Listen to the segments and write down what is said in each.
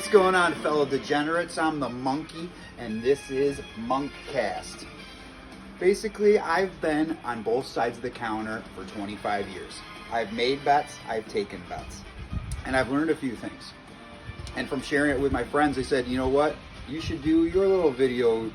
What's going on, fellow degenerates? I'm the Monkey, and this is Monkcast. Basically, I've been on both sides of the counter for 25 years. I've made bets, I've taken bets, and I've learned a few things. And from sharing it with my friends, they said, you know what? You should do your little video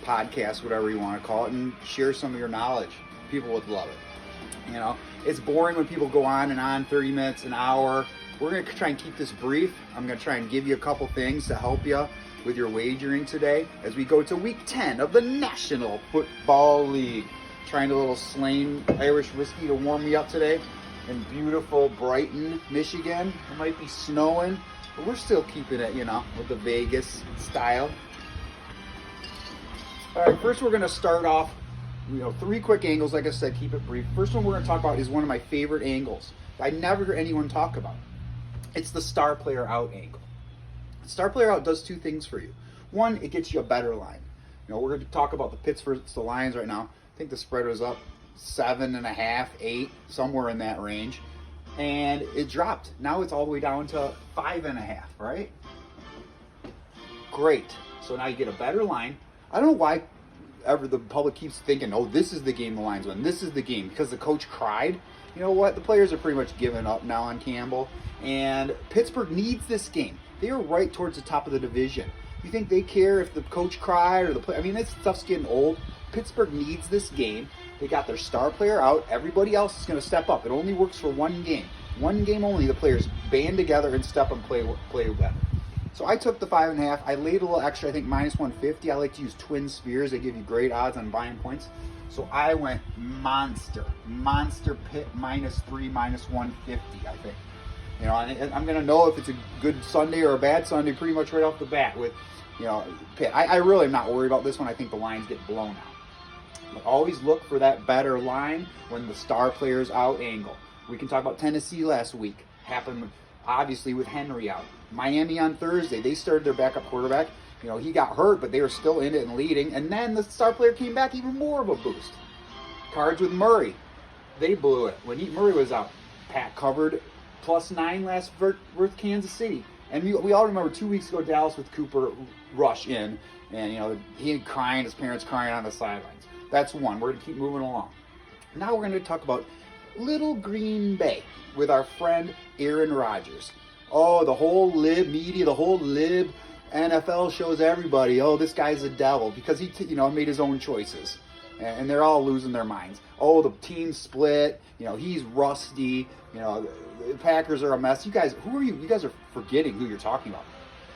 podcast, whatever you want to call it, and share some of your knowledge. People would love it. You know, it's boring when people go on and on, 30 minutes, an hour. We're going to try and keep this brief. I'm going to try and give you a couple things to help you with your wagering today as we go to week 10 of the National Football League. Trying a little Slane Irish whiskey to warm me up today in beautiful Brighton, Michigan. It might be snowing, but we're still keeping it, you know, with the Vegas style. All right, first we're going to start off, you know, 3 quick angles. Like I said, keep it brief. First one we're going to talk about is one of my favorite angles I never hear anyone talk about. It's the star player out angle. Star player out does 2 things for you. One, it gets you a better line. You know, we're going to talk about the Pits versus the Lions right now. I think the spread was up 7.5, 8, somewhere in that range. And it dropped. Now it's all the way down to 5.5, right? Great. So now you get a better line. I don't know why ever the public keeps thinking, oh, this is the game the Lions win. This is the game because the coach cried. You know what? The players are pretty much giving up now on Campbell. And Pittsburgh needs this game. They are right towards the top of the division. You think they care if the coach cried or the play? I mean, this stuff's getting old. Pittsburgh needs this game. They got their star player out. Everybody else is going to step up. It only works for one game. One game only. The players band together and step and play better. So I took the 5.5. I laid a little extra. I think minus 150. I like to use twin spears. They give you great odds on buying points. So I went monster Pitt -3, minus 150. I think. You know, and I'm going to know if it's a good Sunday or a bad Sunday pretty much right off the bat with, you know, Pitt. I really am not worried about this one. I think the lines get blown out. But always look for that better line when the star player's out angle. We can talk about Tennessee last week. Happened, obviously, with Henry out. Miami on Thursday, they started their backup quarterback. You know, he got hurt, but they were still in it and leading. And then the star player came back, even more of a boost. Cards with Murray. They blew it. When Murray was out, Pat covered +9 last versus Kansas City. And we all remember 2 weeks ago, Dallas with Cooper Rush in. And, you know, he crying, his parents crying on the sidelines. That's one. We're going to keep moving along. Now we're going to talk about Little Green Bay with our friend Aaron Rodgers. Oh, the whole lib media, the whole lib NFL shows everybody, oh, this guy's a devil because he, you know, made his own choices. And they're all losing their minds. Oh, the team split. You know, he's rusty. You know, the Packers are a mess. You guys, who are you? You guys are forgetting who you're talking about.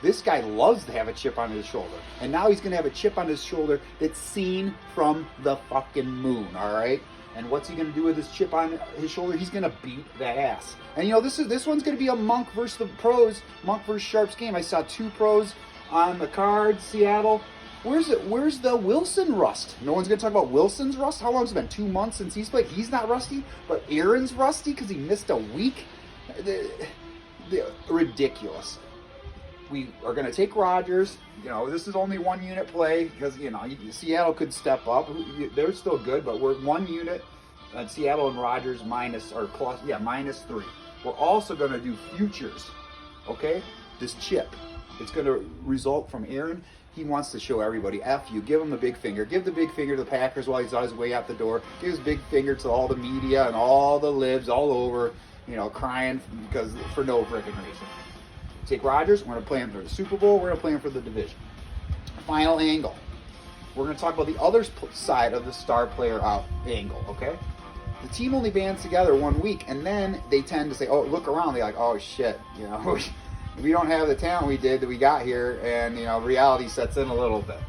This guy loves to have a chip on his shoulder. And now he's going to have a chip on his shoulder that's seen from the fucking moon, all right? And what's he going to do with this chip on his shoulder? He's going to beat that ass. And, you know, this one's going to be a Monk versus the pros, Monk versus Sharps game. I saw 2 pros on the card, Seattle. Where's the Wilson rust? No one's going to talk about Wilson's rust? How long has it been? 2 months since he's played? He's not rusty, but Aaron's rusty because he missed a week? Ridiculous. We are going to take Rodgers. You know, this is only 1 unit play because, you know, Seattle could step up. They're still good, but we're 1 unit. And Seattle and Rodgers -3. We're also going to do futures, okay? This chip. It's going to result from Aaron. He wants to show everybody, F you, give him the big finger. Give the big finger to the Packers while he's on his way out the door. Give his big finger to all the media and all the libs all over, you know, crying because for no freaking reason. Take Rodgers, we're going to play him for the Super Bowl, we're going to play him for the division. Final angle. We're going to talk about the other side of the star player out angle, okay? The team only bands together 1 week, and then they tend to say, oh, look around. They're like, oh, shit, you know, we don't have the talent we got here, and, you know, reality sets in a little bit.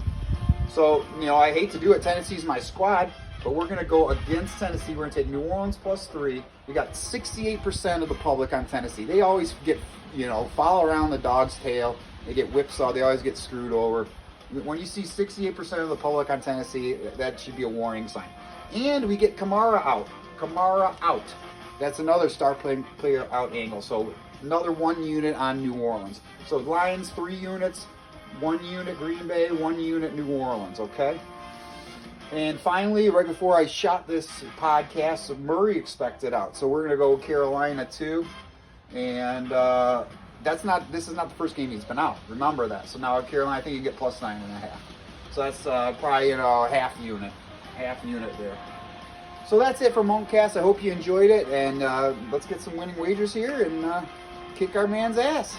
So, you know, I hate to do it. Tennessee's my squad, but we're going to go against Tennessee. We're going to take New Orleans +3. We got 68% of the public on Tennessee. They always get, you know, follow around the dog's tail. They get whipsawed. They always get screwed over. When you see 68% of the public on Tennessee, that should be a warning sign. And we get Kamara out. Kamara out. That's another star player out angle. So another 1 unit on New Orleans. So Lions 3 units, 1 unit Green Bay, 1 unit New Orleans, okay? And finally, right before I shot this podcast, Murray expected out. So we're going to go Carolina 2. And this is not the first game he's been out. Remember that. So now Carolina, I think you get plus 9.5. So that's probably, half unit there. So that's it for Monkcast. I hope you enjoyed it, and let's get some winning wagers here and kick our man's ass.